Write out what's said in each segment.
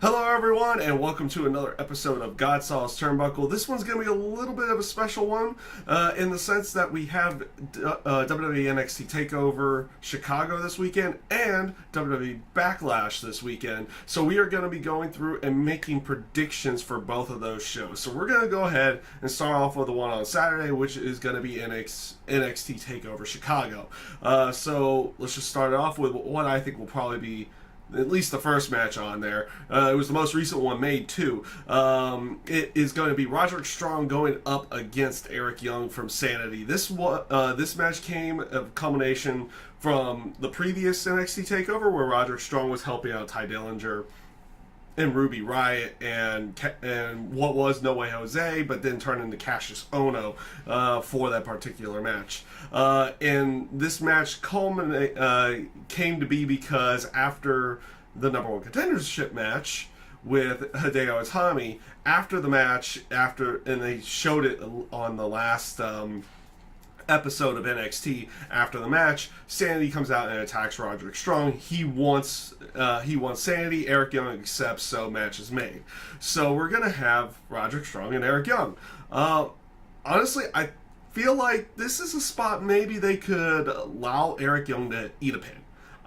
Hello everyone and welcome to another episode of GodSaw's Turnbuckle. This one's going to be a little bit of a special one in the sense that we have WWE NXT TakeOver Chicago this weekend and WWE Backlash this weekend. So we are going to be going through and making predictions for both of those shows. So we're going to go ahead and start off with the one on Saturday, which is going to be NXT TakeOver Chicago. So let's just start off with what I think will probably be at least the first match on there. It was the most recent one made too. It is going to be Roderick Strong going up against Eric Young from Sanity. This match came a culmination from the previous NXT TakeOver where Roderick Strong was helping out Ty Dillinger and Ruby Riott and what was No Way Jose, but then turned into Cassius Ohno for that particular match. And this match came to be because after the number one contendership match with Hideo Itami, after the match, and they showed it on the last episode of NXT. After the match, Sanity comes out and attacks Roderick Strong. He wants Sanity. Eric Young accepts, so match is made. So we're gonna have Roderick Strong and Eric Young. Honestly, I feel like this is a spot maybe they could allow Eric Young to eat a pin.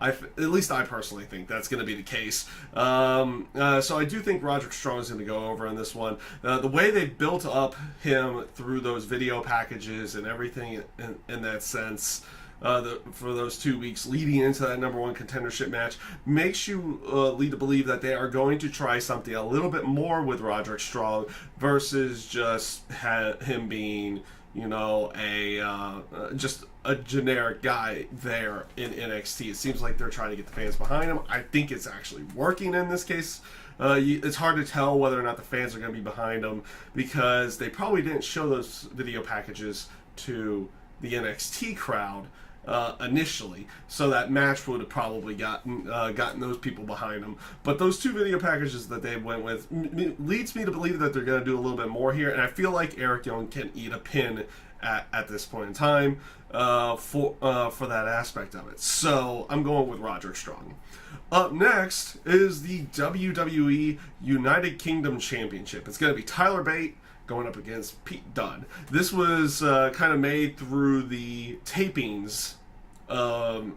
At least I personally think that's going to be the case. So I do think Roderick Strong is going to go over in this one. The way they built up him through those video packages and everything in that sense for those 2 weeks leading into that number one contendership match makes you lead to believe that they are going to try something a little bit more with Roderick Strong versus just him being, just a generic guy there in NXT. It seems like they're trying to get the fans behind him. I think it's actually working in this case. It's hard to tell whether or not the fans are going to be behind him because they probably didn't show those video packages to the NXT crowd initially, so that match would have probably gotten those people behind them. But those two video packages that they went with leads me to believe that they're going to do a little bit more here, and I feel like Eric Young can eat a pin at this point in time for that aspect of it. So I'm going with Roderick Strong. Up next is the WWE United Kingdom Championship. It's going to be Tyler Bate going up against Pete Dunne. This was kind of made through the tapings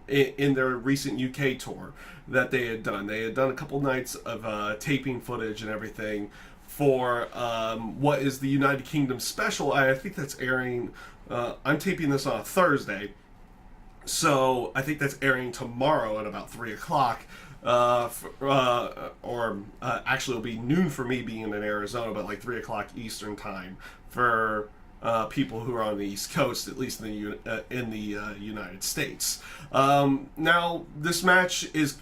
in their recent UK tour that they had done. They had done a couple nights of taping footage and everything for what is the United Kingdom special. I think that's airing, I'm taping this on a Thursday, so I think that's airing tomorrow at about 3 o'clock. Actually it'll be noon for me being in Arizona, but like 3 o'clock Eastern time for people who are on the East Coast, at least in the United States. Now, this match is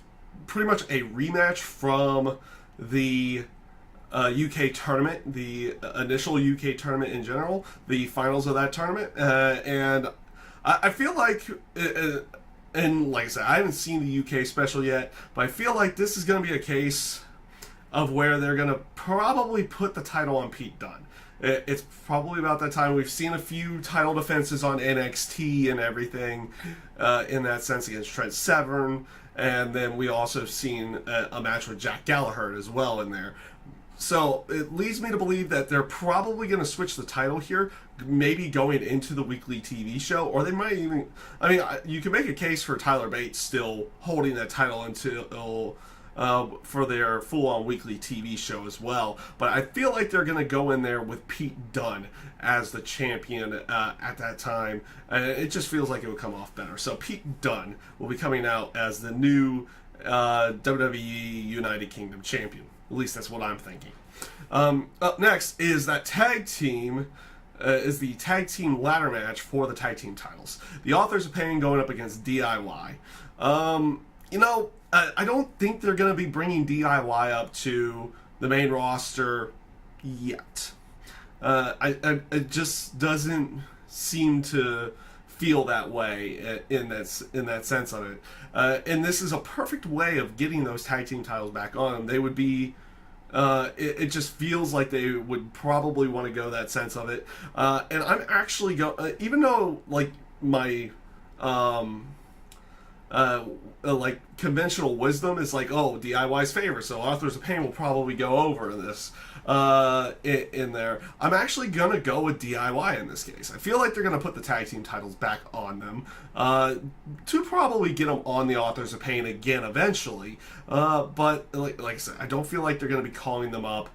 pretty much a rematch from the UK tournament, the initial UK tournament in general, the finals of that tournament, and I feel like. And like I said, I haven't seen the UK special yet, but I feel like this is going to be a case of where they're going to probably put the title on Pete Dunne. It's probably about that time. We've seen a few title defenses on NXT and everything in that sense against Trent Severn, and then we also have seen a match with Jack Gallagher as well in there. So it leads me to believe that they're probably going to switch the title here, maybe going into the weekly TV show, or they might even, you can make a case for Tyler Bate still holding that title until for their full-on weekly TV show as well. But I feel like they're going to go in there with Pete Dunne as the champion at that time, and it just feels like it would come off better. So Pete Dunne will be coming out as the new WWE United Kingdom champion. At least that's what I'm thinking. Up next is that tag team. Is the tag team ladder match for the tag team titles. The Authors of Pain going up against DIY. I don't think they're going to be bringing DIY up to the main roster yet. It just doesn't seem to feel that way in that sense of it. And this is a perfect way of getting those tag team titles back on them. They would be it just feels like they would probably want to go that sense of it. And I'm actually even though like my like conventional wisdom is like, oh, DIY's favor, so Authors of Pain will probably go over this in there. I'm actually gonna go with DIY in this case. I feel like they're gonna put the tag team titles back on them to probably get them on the Authors of Pain again eventually. But like I said, I don't feel like they're gonna be calling them up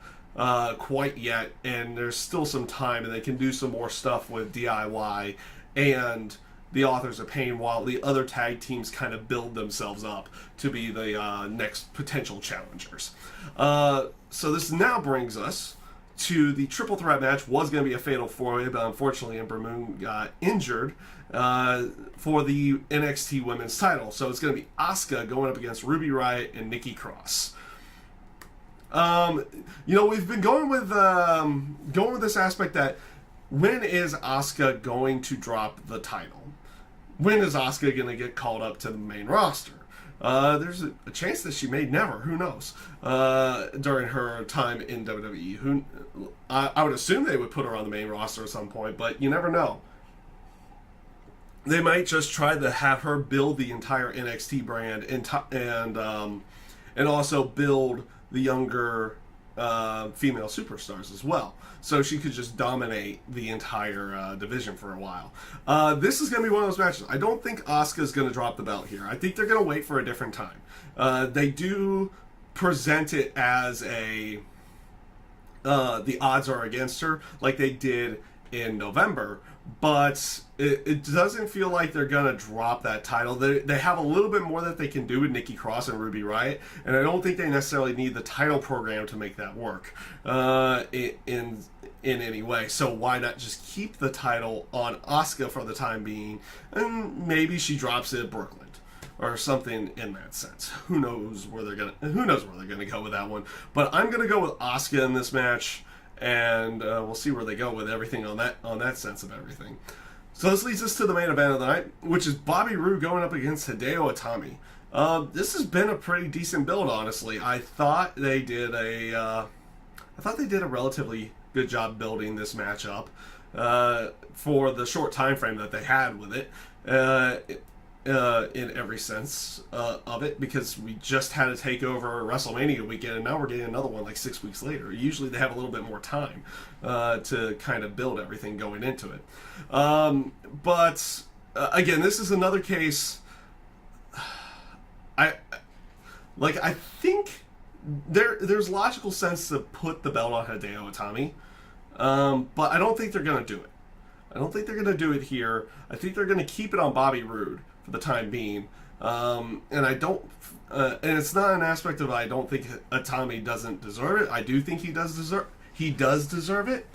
quite yet, and there's still some time, and they can do some more stuff with DIY and the Authors of Pain while the other tag teams kind of build themselves up to be the next potential challengers. So this now brings us to the triple threat match. Was going to be a fatal four-way, but unfortunately Ember Moon got injured for the NXT Women's title. So it's going to be Asuka going up against Ruby Riott and Nikki Cross. We've been going with this aspect that when is Asuka going to drop the title? When is Asuka going to get called up to the main roster? There's a chance that she may never. Who knows? During her time in WWE, I would assume they would put her on the main roster at some point, but you never know. They might just try to have her build the entire NXT brand and also build the younger female superstars as well, so she could just dominate the entire division for a while. This is going to be one of those matches. I don't think Asuka's going to drop the belt here. I think they're going to wait for a different time. They do present it as the odds are against her, like they did in November, but it doesn't feel like they're going to drop that title. They have a little bit more that they can do with Nikki Cross and Ruby Riott, and I don't think they necessarily need the title program to make that work in any way. So why not just keep the title on Asuka for the time being, and maybe she drops it at Brooklyn or something in that sense. Who knows where they're gonna go with that one? But I'm gonna go with Asuka in this match, and we'll see where they go with everything on that sense of everything. So this leads us to the main event of the night, which is Bobby Roode going up against Hideo Itami. This has been a pretty decent build, honestly. I thought they did a relatively good job building this matchup for the short time frame that they had with it. In every sense of it, because we just had a TakeOver WrestleMania weekend, and now we're getting another one like 6 weeks later. Usually they have a little bit more time to kind of build everything going into it. But again, this is another case. I think there's logical sense to put the belt on Hideo Itami, but I don't think they're going to do it. I don't think they're going to do it here. I think they're going to keep it on Bobby Roode for the time being, and it's not an aspect of I don't think Itami doesn't deserve it. I do think he does deserve it,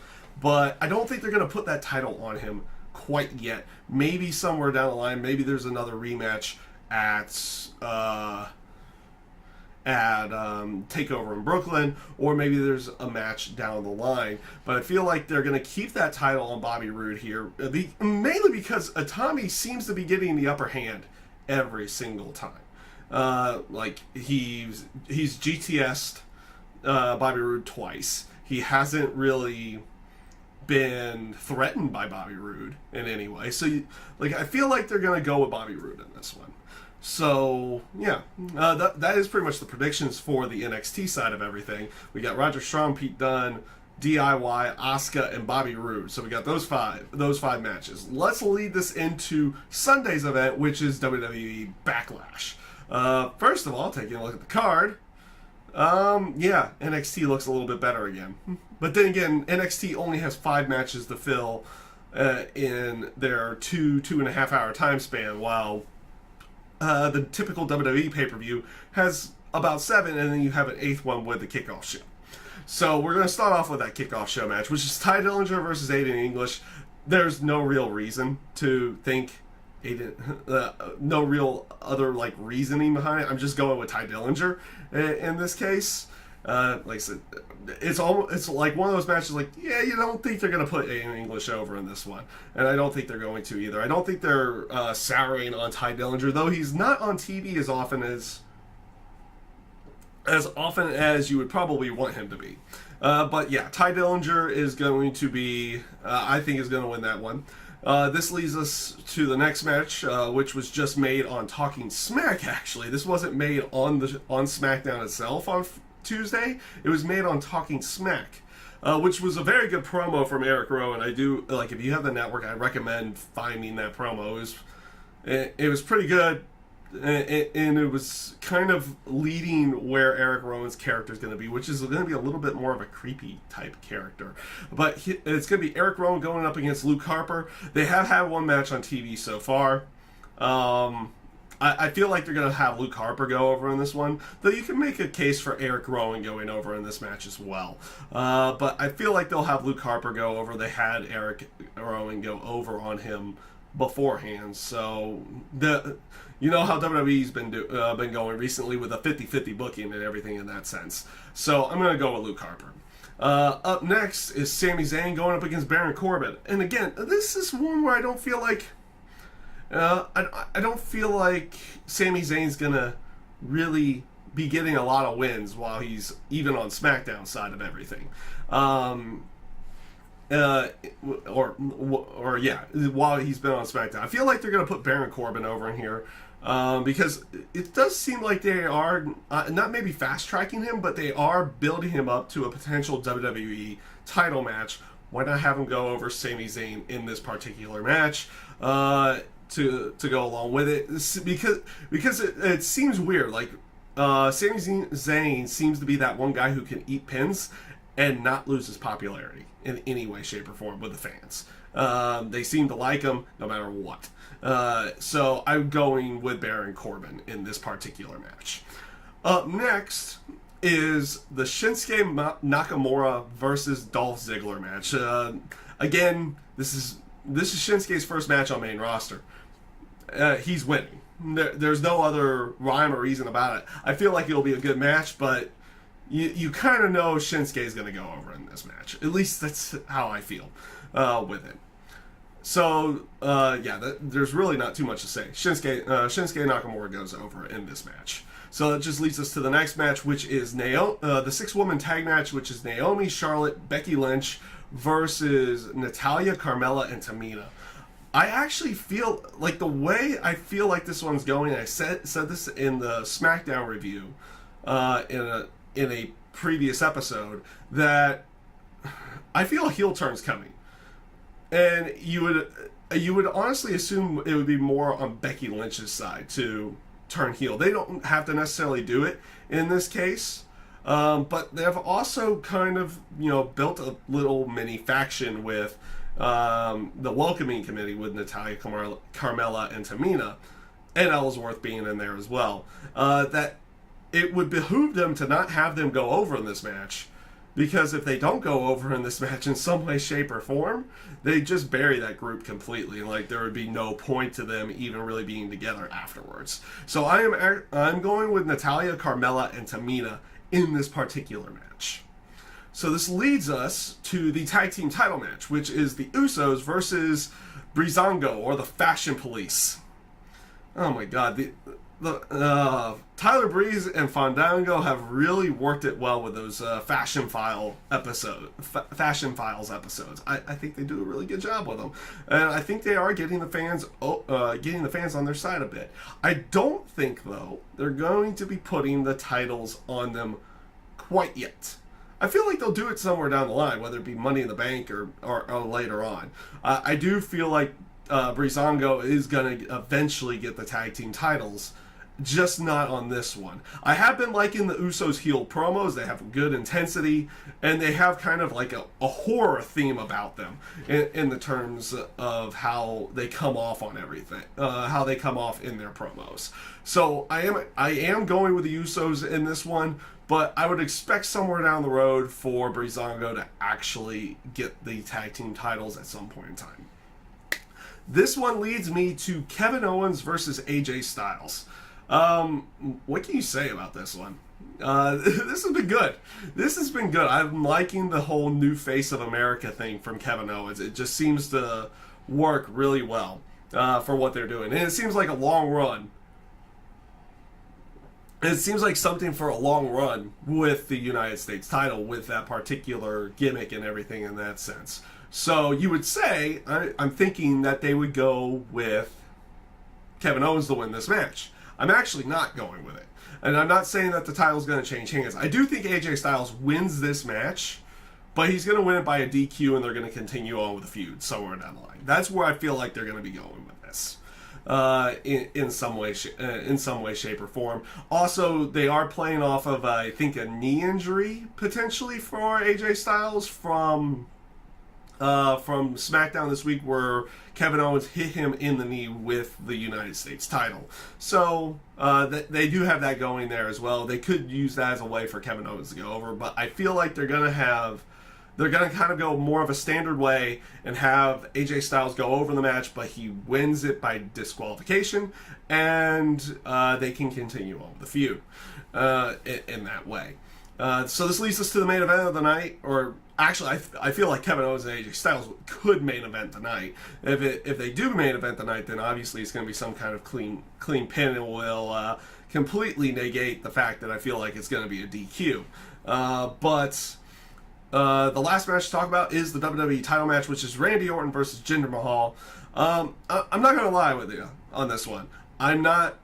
but I don't think they're going to put that title on him quite yet. Maybe somewhere down the line. Maybe there's another rematch at TakeOver in Brooklyn, or maybe there's a match down the line. But I feel like they're going to keep that title on Bobby Roode here, mainly because Itami seems to be getting the upper hand every single time. Like he's GTS'd Bobby Roode twice. He hasn't really been threatened by Bobby Roode in any way. So I feel like they're going to go with Bobby Roode in this one. So, yeah, that is pretty much the predictions for the NXT side of everything. We got Roger Strong, Pete Dunne, DIY, Asuka, and Bobby Roode. So we got those five matches. Let's lead this into Sunday's event, which is WWE Backlash. First of all, taking a look at the card, NXT looks a little bit better again. But then again, NXT only has 5 matches to fill in their 2.5 hour time span, while the typical WWE pay-per-view has about 7, and then you have an 8th one with the kickoff show. So we're going to start off with that kickoff show match, which is Ty Dillinger versus Aiden English. There's no real reason to think no real other reasoning behind it. I'm just going with Ty Dillinger in this case. Like I said, it's like one of those matches. You don't think they're going to put Aiden English over in this one, and I don't think they're going to either. I don't think they're souring on Ty Dillinger, though he's not on TV as often as you would probably want him to be. But yeah, Ty Dillinger is going to be, I think, is going to win that one. This leads us to the next match, which was just made on Talking Smack. Actually, this wasn't made on SmackDown itself on Tuesday. It was made on Talking Smack, which was a very good promo from Eric Rowan. I do like, if you have the network, I recommend finding that promo. It was pretty good. And it was kind of leading where Eric Rowan's character is going to be, which is going to be a little bit more of a creepy type character. But it's going to be Eric Rowan going up against Luke Harper. They have had one match on TV so far. I feel like they're going to have Luke Harper go over in this one, though you can make a case for Eric Rowan going over in this match as well. But I feel like they'll have Luke Harper go over. They had Eric Rowan go over on him beforehand, so you know how WWE's been going recently with a 50-50 booking and everything in that sense. So I'm going to go with Luke Harper. Up next is Sami Zayn going up against Baron Corbin, and again, this is one where I don't feel like I don't feel like Sami Zayn's gonna really be getting a lot of wins while he's even on SmackDown side of everything. While he's been on SmackDown, I feel like they're gonna put Baron Corbin over in here. Because it does seem like they are not maybe fast tracking him, but they are building him up to a potential WWE title match. Why not have him go over Sami Zayn in this particular match to go along with it? Because it seems weird. Like Sami Zayn seems to be that one guy who can eat pins and not lose his popularity in any way, shape, or form with the fans. They seem to like him no matter what. So I'm going with Baron Corbin in this particular match. Up next is the Shinsuke Nakamura versus Dolph Ziggler match. Again, this is Shinsuke's first match on main roster. He's winning. There's no other rhyme or reason about it. I feel like it'll be a good match, but you kind of know Shinsuke's going to go over in this match. At least that's how I feel with it. So, there's really not too much to say. Shinsuke Nakamura goes over in this match. So that just leads us to the next match, which is the 6-woman tag match, which is Naomi, Charlotte, Becky Lynch versus Natalya, Carmella, and Tamina. I actually feel like the way I feel like this one's going, I said this in the SmackDown review in a previous episode, that I feel a heel turn's coming. And you would honestly assume it would be more on Becky Lynch's side to turn heel. They don't have to necessarily do it in this case, but they have also kind of built a little mini faction with the welcoming committee with Natalya, Carmella, and Tamina, and Ellsworth being in there as well. That it would behoove them to not have them go over in this match. Because if they don't go over in this match in some way, shape, or form, they just bury that group completely. Like, there would be no point to them even really being together afterwards. So I'm going with Natalya, Carmella, and Tamina in this particular match. So this leads us to the tag team title match, which is the Usos versus Breezango, or the Fashion Police. Oh my God, Tyler Breeze and Fandango have really worked it well with those Fashion Files episodes. I think they do a really good job with them, and I think they are getting the fans on their side a bit. I don't think, though, they're going to be putting the titles on them quite yet. I feel like they'll do it somewhere down the line, whether it be Money in the Bank or later on. I do feel like Breezango is going to eventually get the tag team titles, just not on this one. I have been liking the Usos heel promos. They have good intensity, and they have kind of like a horror theme about them in the terms of how they come off on everything, how they come off in their promos. So I am going with the Usos in this one, but I would expect somewhere down the road for Breezango to actually get the tag team titles at some point in time. This one leads me to Kevin Owens versus AJ Styles. What can you say about this one? This has been good. This has been good. I'm liking the whole new face of America thing from Kevin Owens. It just seems to work really well for what they're doing. And it seems like a long run. It seems like something for a long run with the United States title, with that particular gimmick and everything in that sense. So you would say, I'm thinking that they would go with Kevin Owens to win this match. I'm actually not going with it. And I'm not saying that the title's going to change hands. I do think AJ Styles wins this match, but he's going to win it by a DQ, and they're going to continue on with the feud somewhere down the line. That's where I feel like they're going to be going with this, in some way, shape, or form. Also, they are playing off of, I think, a knee injury potentially for AJ Styles from SmackDown this week, where Kevin Owens hit him in the knee with the United States title. So they do have that going there as well. They could use that as a way for Kevin Owens to go over, but I feel like they're going to kind of go more of a standard way and have AJ Styles go over the match, but he wins it by disqualification, and they can continue on with the feud in that way. So this leads us to the main event of the night, or actually, I feel like Kevin Owens and AJ Styles could main event the night. If they do main event the night, then obviously it's going to be some kind of clean pin, and will completely negate the fact that I feel like it's going to be a DQ. But the last match to talk about is the WWE title match, which is Randy Orton versus Jinder Mahal. I'm not going to lie with you on this one. I'm not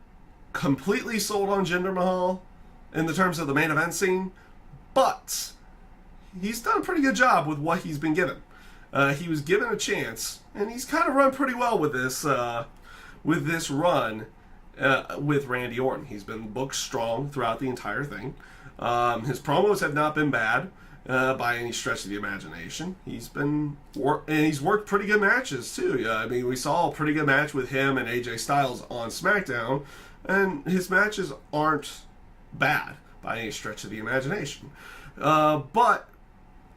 completely sold on Jinder Mahal in the terms of the main event scene, but he's done a pretty good job with what he's been given. He was given a chance, and he's kind of run pretty well with this run with Randy Orton. He's been booked strong throughout the entire thing. His promos have not been bad by any stretch of the imagination. He's worked pretty good matches too. I mean, we saw a pretty good match with him and AJ Styles on SmackDown, and his matches aren't bad by any stretch of the imagination. But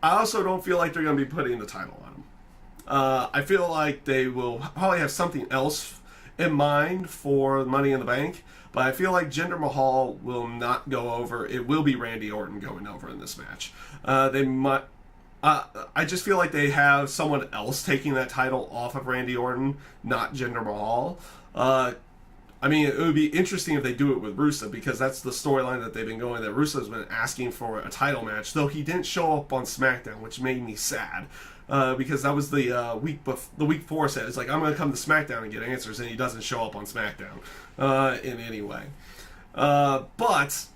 I also don't feel like they're going to be putting the title on him. I feel like they will probably have something else in mind for Money in the Bank, but I feel like Jinder Mahal will not go over. It will be Randy Orton going over in this match. I just feel like they have someone else taking that title off of Randy Orton, not Jinder Mahal. I mean, it would be interesting if they do it with Rusev, because that's the storyline that they've been going, that Rusev's been asking for a title match, though he didn't show up on SmackDown, which made me sad, because that was the week 4 set. It's like, I'm going to come to SmackDown and get answers, and he doesn't show up on SmackDown in any way. But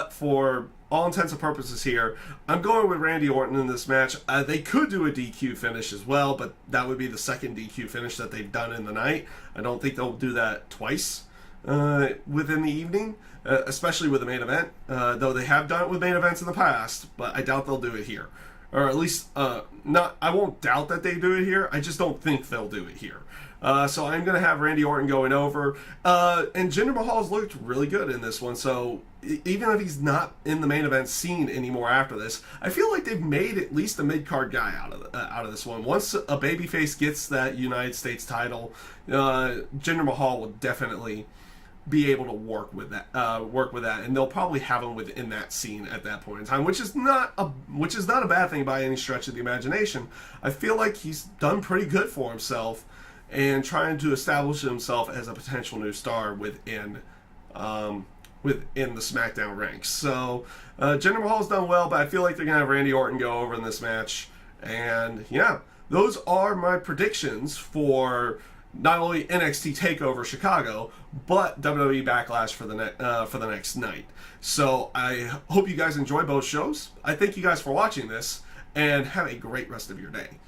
for all intents and purposes here, I'm going with Randy Orton in this match. They could do a DQ finish as well, but that would be the second DQ finish that they've done in the night. I don't think they'll do that twice within the evening, especially with the main event, though they have done it with main events in the past, but I doubt they'll do it here. Or at least, I won't doubt that they do it here, I just don't think they'll do it here. So I'm going to have Randy Orton going over. And Jinder Mahal's looked really good in this one, so even if he's not in the main event scene anymore after this, I feel like they've made at least a mid-card guy out of this one. Once a babyface gets that United States title, Jinder Mahal will definitely be able to work with that, and they'll probably have him within that scene at that point in time, which is not a bad thing by any stretch of the imagination. I feel like he's done pretty good for himself and trying to establish himself as a potential new star within the SmackDown ranks. So Jinder Mahal's done well, but I feel like they're going to have Randy Orton go over in this match. And yeah, those are my predictions for not only NXT TakeOver Chicago, but WWE Backlash for the next night. So I hope you guys enjoy both shows. I thank you guys for watching this, and have a great rest of your day.